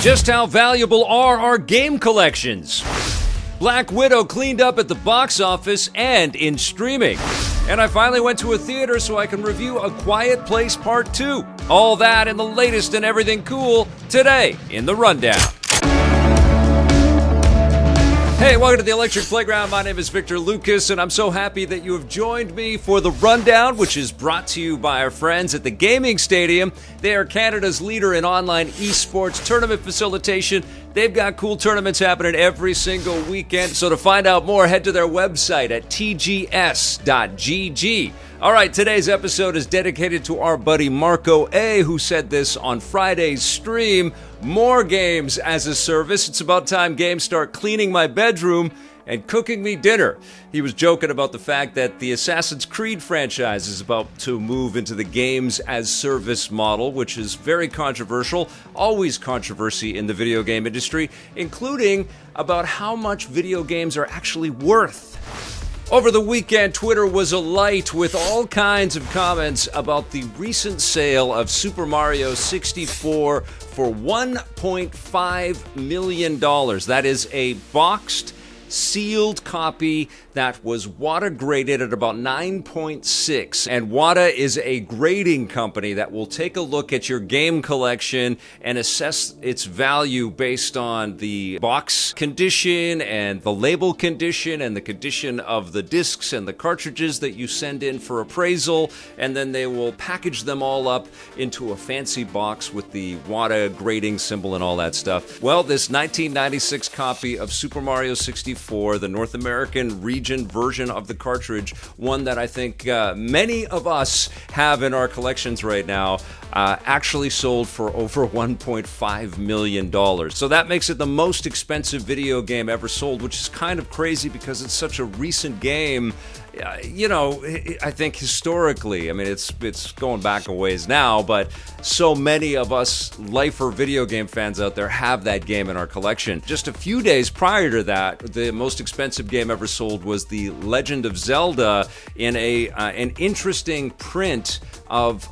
Just how valuable are our game collections? Black Widow cleaned up at the box office and in streaming. And I finally went to a theater so I can review A Quiet Place Part 2. All that and the latest and everything cool today in The Rundown. Hey, welcome to the Electric Playground. My name is Victor Lucas, and I'm so happy that you have joined me for The Rundown, which is brought to you by our friends at the Gaming Stadium. They are Canada's leader in online esports tournament facilitation. They've got cool tournaments happening every single weekend. So to find out more, head to their website at tgs.gg. All right, today's episode is dedicated to our buddy Marco A., who said this on Friday's stream. More games as a service. It's about time games start cleaning my bedroom and cooking me dinner. He was joking about the fact that the Assassin's Creed franchise is about to move into the games as service model, which is very controversial, always controversy in the video game industry, including about how much video games are actually worth. Over the weekend, Twitter was alight with all kinds of comments about the recent sale of Super Mario 64 for $1.5 million. That is a boxed, sealed copy that was WATA graded at about 9.6. And WATA is a grading company that will take a look at your game collection and assess its value based on the box condition and the label condition and the condition of the discs and the cartridges that you send in for appraisal. And then they will package them all up into a fancy box with the WATA grading symbol and all that stuff. Well, this 1996 copy of Super Mario 64, the North American region version of the cartridge, one that I think many of us have in our collections right now, actually sold for over $1.5 million. So that makes it the most expensive video game ever sold, which is kind of crazy because it's such a recent game. I think historically, I mean, it's going back a ways now, but so many of us lifer video game fans out there have that game in our collection. Just a few days prior to that, the most expensive game ever sold was The Legend of Zelda in an interesting print of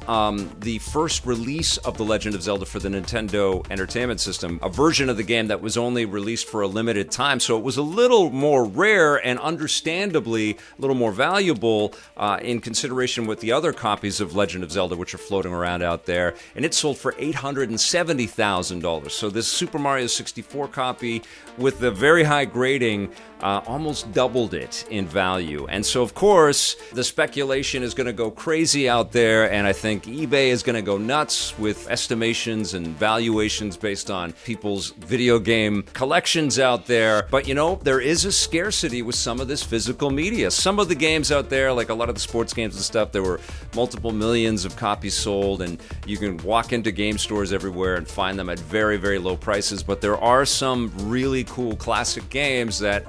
the first release of The Legend of Zelda for the Nintendo Entertainment System, a version of the game that was only released for a limited time. So it was a little more rare and understandably a little more valuable in consideration with the other copies of Legend of Zelda which are floating around out there, and it sold for $870,000. So this Super Mario 64 copy with the very high grading almost doubled it in value. And so, of course, the speculation is going to go crazy out there, and I think eBay is going to go nuts with estimations and valuations based on people's video game collections out there. But, there is a scarcity with some of this physical media. Some of the games out there, like a lot of the sports games and stuff, there were multiple millions of copies sold, and you can walk into game stores everywhere and find them at very, very low prices. But there are some really cool classic games that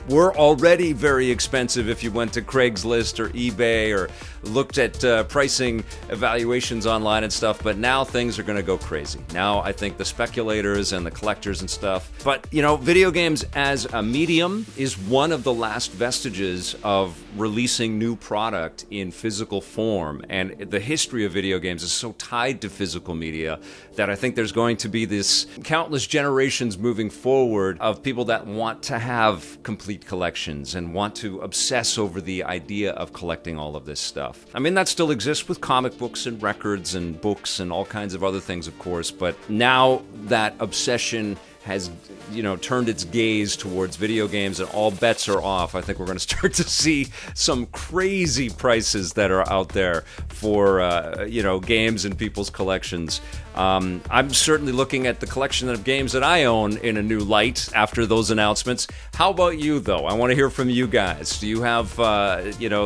were already very expensive if you went to Craigslist or eBay or looked at pricing evaluations online and stuff, but now things are going to go crazy. Now I think the speculators and the collectors and stuff, but video games as a medium is one of the last vestiges of releasing new product in physical form, and the history of video games is so tied to physical media that I think there's going to be this countless generations moving forward of people that want to have complete collections and want to obsess over the idea of collecting all of this stuff. I mean, that still exists with comic books and records and books and all kinds of other things, of course, but now that obsession has, turned its gaze towards video games and all bets are off. I think we're going to start to see some crazy prices that are out there for, games in people's collections. I'm certainly looking at the collection of games that I own in a new light after those announcements. How about you, though? I want to hear from you guys. Do you have,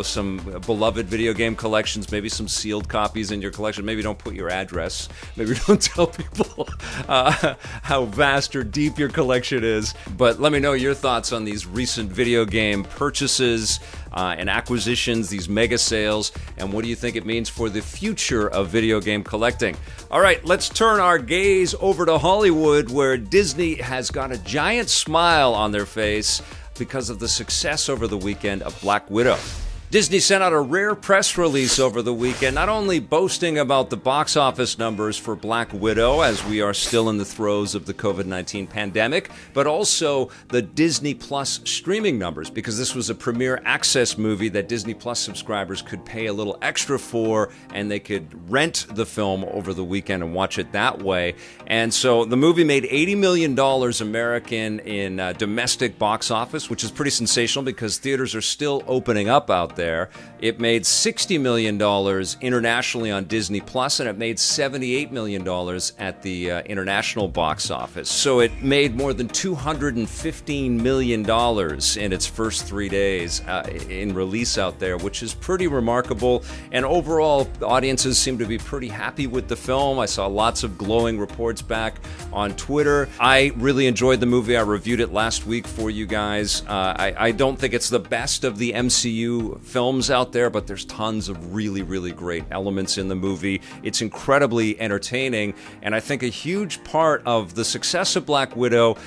some beloved video game collections, maybe some sealed copies in your collection? Maybe don't put your address. Maybe don't tell people how vast or deep your collection is. But let me know your thoughts on these recent video game purchases and acquisitions, these mega sales, and what do you think it means for the future of video game collecting? All right, let's turn our gaze over to Hollywood, where Disney has got a giant smile on their face because of the success over the weekend of Black Widow. Disney sent out a rare press release over the weekend, not only boasting about the box office numbers for Black Widow, as we are still in the throes of the COVID-19 pandemic, but also the Disney Plus streaming numbers, because this was a premiere access movie that Disney Plus subscribers could pay a little extra for, and they could rent the film over the weekend and watch it that way. And so the movie made $80 million American in domestic box office, which is pretty sensational because theaters are still opening up out there. It made $60 million internationally on Disney Plus, and it made $78 million at the international box office. So it made more than $215 million in its first 3 days in release out there, which is pretty remarkable. And overall, audiences seem to be pretty happy with the film. I saw lots of glowing reports back on Twitter. I really enjoyed the movie. I reviewed it last week for you guys. I don't think it's the best of the MCU films out there, but there's tons of really, really great elements in the movie. It's incredibly entertaining, and I think a huge part of the success of Black Widow,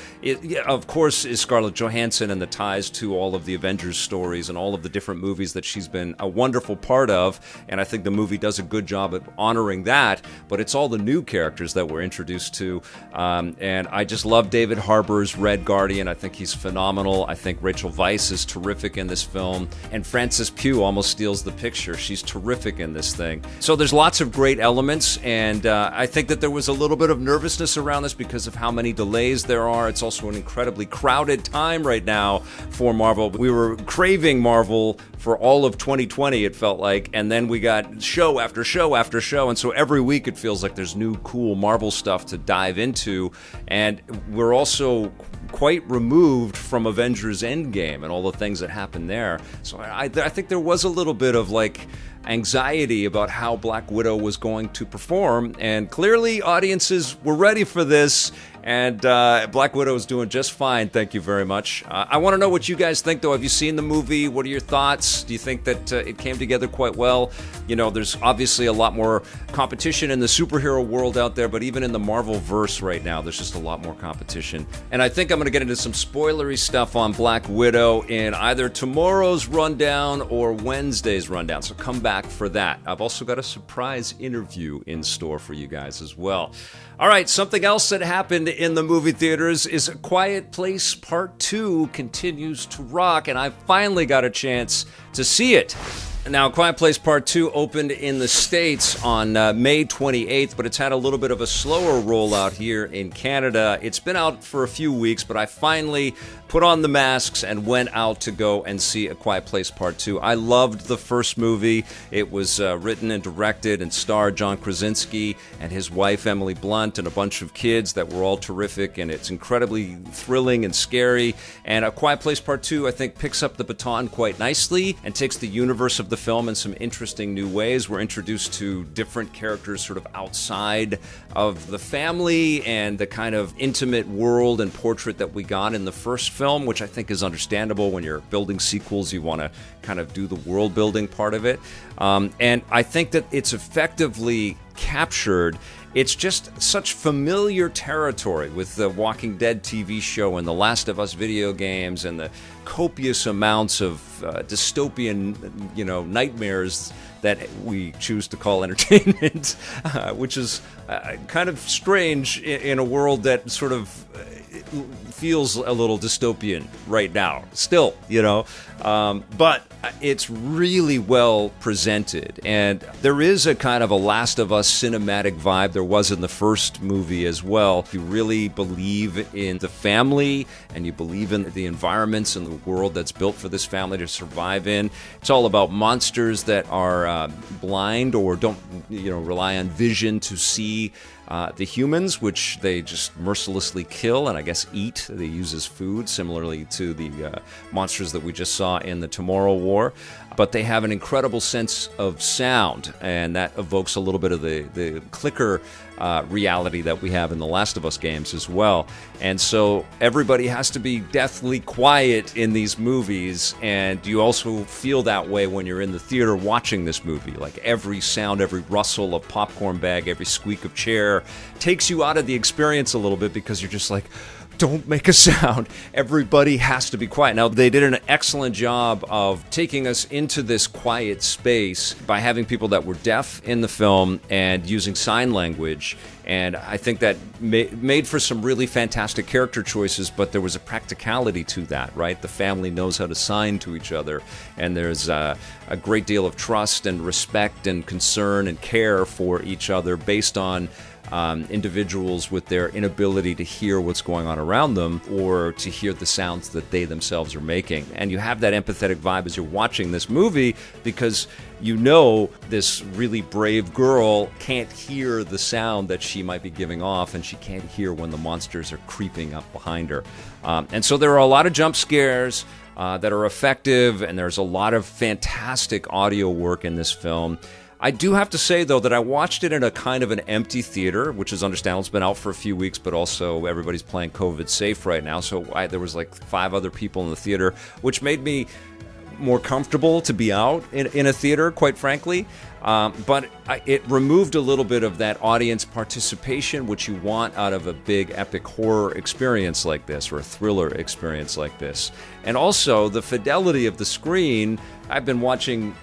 of course, is Scarlett Johansson and the ties to all of the Avengers stories and all of the different movies that she's been a wonderful part of, and I think the movie does a good job at honoring that, but it's all the new characters that we're introduced to, and I just love David Harbour's Red Guardian. I think he's phenomenal. I think Rachel Weisz is terrific in this film, and Frances Pugh almost steals the picture. She's terrific in this thing. So there's lots of great elements, and I think that there was a little bit of nervousness around this because of how many delays there are. It's also an incredibly crowded time right now for Marvel. We were craving Marvel for all of 2020, it felt like, and then we got show after show after show, and so every week it feels like there's new cool Marvel stuff to dive into, and we're also quite removed from Avengers Endgame and all the things that happened there. So I think there was a little bit of like anxiety about how Black Widow was going to perform, and clearly audiences were ready for this, and Black Widow is doing just fine, thank you very much. I want to know what you guys think, though. Have you seen the movie? What are your thoughts? Do you think that it came together quite well? You know, there's obviously a lot more competition in the superhero world out there, but even in the Marvel-verse right now, there's just a lot more competition. And I think I'm going to get into some spoilery stuff on Black Widow in either tomorrow's rundown or Wednesday's rundown, so come back for that. I've also got a surprise interview in store for you guys as well. All right, something else that happened in the movie theaters is A Quiet Place Part 2 continues to rock, and I finally got a chance to see it. Now, Quiet Place Part 2 opened in the States on May 28th, but it's had a little bit of a slower rollout here in Canada. It's been out for a few weeks, but I finally put on the masks and went out to go and see A Quiet Place Part 2. I loved the first movie. It was written and directed and starred John Krasinski and his wife Emily Blunt and a bunch of kids that were all terrific, and it's incredibly thrilling and scary. And A Quiet Place Part 2, I think, picks up the baton quite nicely and takes the universe of the film in some interesting new ways. We're introduced to different characters sort of outside of the family and the kind of intimate world and portrait that we got in the first film, which I think is understandable. When you're building sequels, you want to kind of do the world building part of it. And I think that it's effectively captured. It's just such familiar territory with the Walking Dead TV show and the Last of Us video games and the copious amounts of dystopian, nightmares that we choose to call entertainment, which is kind of strange in a world that sort of feels a little dystopian right now, still, but it's really well presented, and there is a kind of a Last of Us cinematic vibe there was in the first movie as well. If you really believe in the family and you believe in the environments and the world that's built for this family to survive in, it's all about monsters that are blind or don't rely on vision to see the humans, which they just mercilessly kill and I guess eat. They use as food, similarly to the monsters that we just saw in the Tomorrow War. But they have an incredible sense of sound, and that evokes a little bit of the clicker reality that we have in the Last of Us games as well. And so everybody has to be deathly quiet in these movies, and you also feel that way when you're in the theater watching this movie. Like every sound, every rustle of popcorn bag, every squeak of chair takes you out of the experience a little bit, because you're just like, don't make a sound. Everybody has to be quiet. Now, they did an excellent job of taking us into this quiet space by having people that were deaf in the film and using sign language. And I think that made for some really fantastic character choices, but there was a practicality to that, right? The family knows how to sign to each other, and there's a great deal of trust and respect and concern and care for each other based on individuals with their inability to hear what's going on around them or to hear the sounds that they themselves are making. And you have that empathetic vibe as you're watching this movie because you know this really brave girl can't hear the sound that she might be giving off, and she can't hear when the monsters are creeping up behind her. And so there are a lot of jump scares that are effective, and there's a lot of fantastic audio work in this film. I do have to say, though, that I watched it in a kind of an empty theater, which is understandable. It's been out for a few weeks, but also everybody's playing COVID safe right now. So there was like 5 other people in the theater, which made me more comfortable to be out in a theater, quite frankly. But it removed a little bit of that audience participation, which you want out of a big epic horror experience like this, or a thriller experience like this. And also the fidelity of the screen. I've been watching,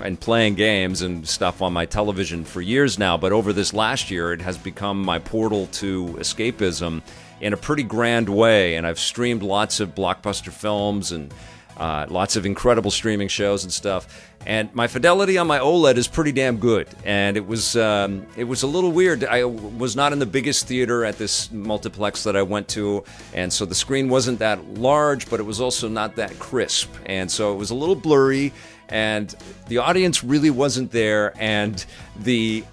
and playing games and stuff on my television for years now, but over this last year, it has become my portal to escapism in a pretty grand way. And I've streamed lots of blockbuster films and lots of incredible streaming shows and stuff. And my fidelity on my OLED is pretty damn good. And it was a little weird. I was not in the biggest theater at this multiplex that I went to, and so the screen wasn't that large, but it was also not that crisp. And so it was a little blurry, and the audience really wasn't there, and the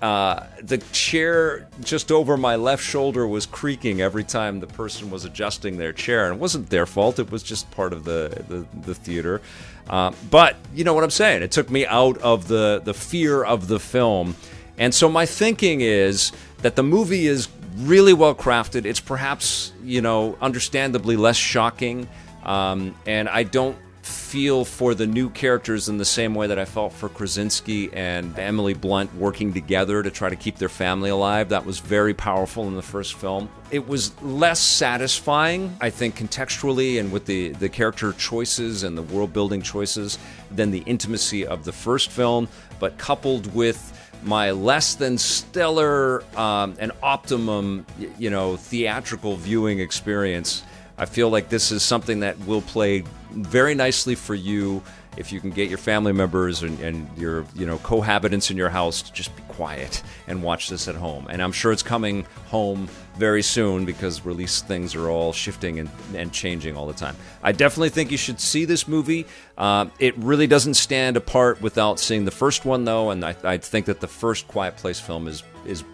chair just over my left shoulder was creaking every time the person was adjusting their chair. And it wasn't their fault, it was just part of the theater. But you know what I'm saying, it took me out of the fear of the film. And so my thinking is that the movie is really well crafted. It's perhaps, understandably less shocking, and I don't feel for the new characters in the same way that I felt for Krasinski and Emily Blunt working together to try to keep their family alive. That was very powerful in the first film. It was less satisfying, I think, contextually and with the character choices and the world-building choices than the intimacy of the first film, but coupled with my less than stellar and optimum, theatrical viewing experience, I feel like this is something that will play very nicely for you if you can get your family members and your cohabitants in your house to just be quiet and watch this at home. And I'm sure it's coming home very soon because release things are all shifting and changing all the time. I definitely think you should see this movie. It really doesn't stand apart without seeing the first one, though, and I think that the first Quiet Place film is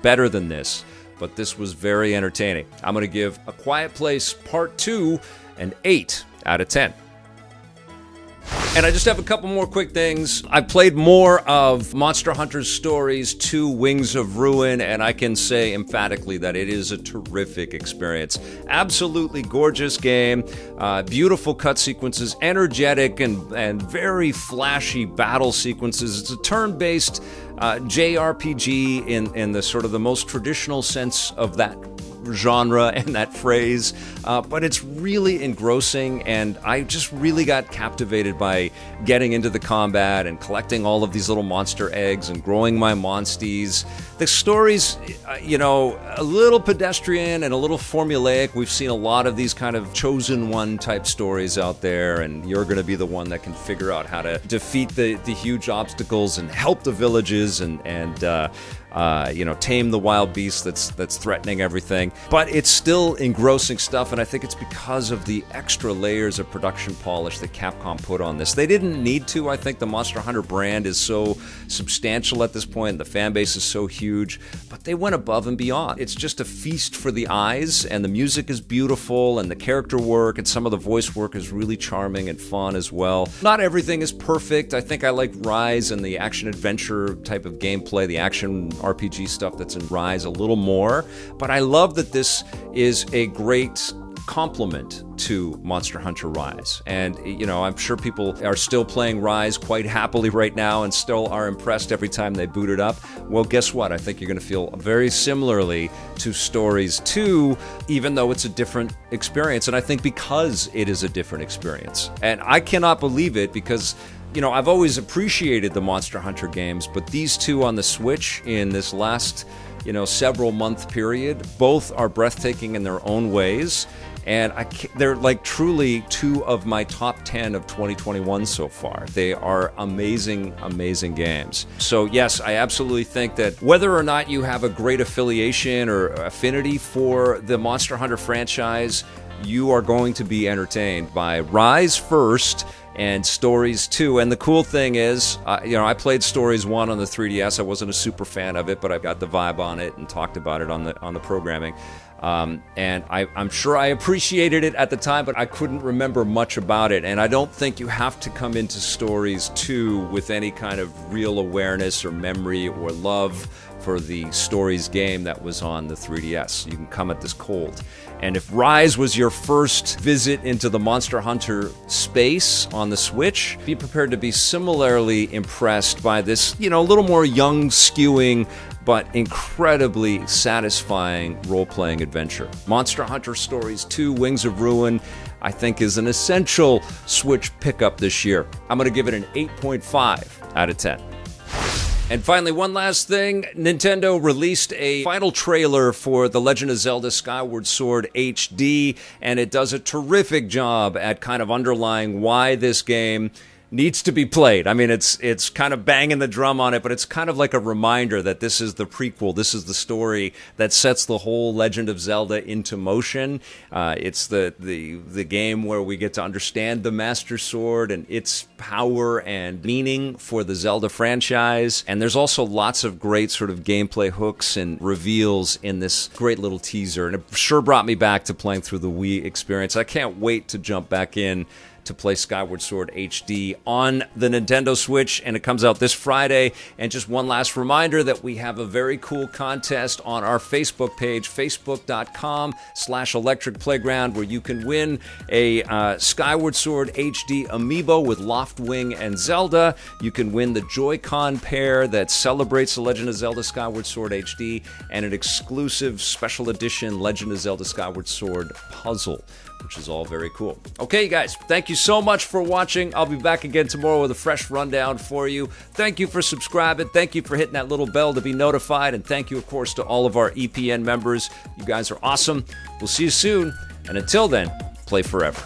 better than this. But this was very entertaining. I'm going to give A Quiet Place Part 2 an 8 out of 10. And I just have a couple more quick things. I played more of Monster Hunter Stories 2 Wings of Ruin, and I can say emphatically that it is a terrific experience. Absolutely gorgeous game, beautiful cut sequences, energetic and very flashy battle sequences. It's a turn-based JRPG in the sort of the most traditional sense of that genre and that phrase, but it's really engrossing, and I just really got captivated by getting into the combat and collecting all of these little monster eggs and growing my monsties. The story's, a little pedestrian and a little formulaic. We've seen a lot of these kind of chosen one type stories out there, and you're going to be the one that can figure out how to defeat the huge obstacles and help the villages and tame the wild beast that's threatening everything. But it's still engrossing stuff, and I think it's because of the extra layers of production polish that Capcom put on this. They didn't need to. I think the Monster Hunter brand is so substantial at this point, the fan base is so huge, but they went above and beyond. It's just a feast for the eyes, and the music is beautiful, and the character work and some of the voice work is really charming and fun as well. Not everything is perfect. I think I like Rise and the action-adventure type of gameplay, the action RPG stuff that's in Rise a little more, but I love that this is a great complement to Monster Hunter Rise. And, you know, I'm sure people are still playing Rise quite happily right now and still are impressed every time they boot it up. Well, guess what? I think you're going to feel very similarly to Stories 2, even though it's a different experience. And I think because it is a different experience. And I cannot believe it because, you know, I've always appreciated the Monster Hunter games, but these two on the Switch in this last, you know, several month period, both are breathtaking in their own ways. And they're like truly two of my top 10 of 2021 so far. They are amazing, amazing games. So yes, I absolutely think that whether or not you have a great affiliation or affinity for the Monster Hunter franchise, you are going to be entertained by Rise first and Stories 2. And the cool thing is, you know, I played Stories 1 on the 3DS. I wasn't a super fan of it, but I got the vibe on it and talked about it on the programming. And I'm sure I appreciated it at the time, but I couldn't remember much about it. And I don't think you have to come into Stories 2 with any kind of real awareness or memory or love for the Stories game that was on the 3DS. You can come at this cold. And if Rise was your first visit into the Monster Hunter space on the Switch, be prepared to be similarly impressed by this, you know, a little more young skewing, but incredibly satisfying role-playing adventure. Monster Hunter Stories 2 Wings of Ruin, I think, is an essential Switch pickup this year. I'm going to give it an 8.5 out of 10. And finally, one last thing. Nintendo released a final trailer for The Legend of Zelda Skyward Sword HD, and it does a terrific job at kind of underlying why this game needs to be played. I mean, it's kind of banging the drum on it, but it's kind of like a reminder that this is the prequel. This is the story that sets the whole Legend of Zelda into motion. It's the game where we get to understand the Master Sword and its power and meaning for the Zelda franchise. And there's also lots of great sort of gameplay hooks and reveals in this great little teaser. And it sure brought me back to playing through the Wii experience. I can't wait to jump back in to play Skyward Sword HD on the Nintendo Switch, and it comes out this Friday. And just one last reminder that we have a very cool contest on our Facebook page, facebook.com/Electric Playground, where you can win a Skyward Sword HD amiibo with Loftwing and Zelda. You can win the Joy-Con pair that celebrates The Legend of Zelda Skyward Sword HD, and an exclusive special edition Legend of Zelda Skyward Sword puzzle, which is all very cool. Okay, guys, thank you so much for watching. I'll be back again tomorrow with a fresh rundown for you. Thank you for subscribing. Thank you for hitting that little bell to be notified. And thank you, of course, to all of our EPN members. You guys are awesome. We'll see you soon. And until then, play forever.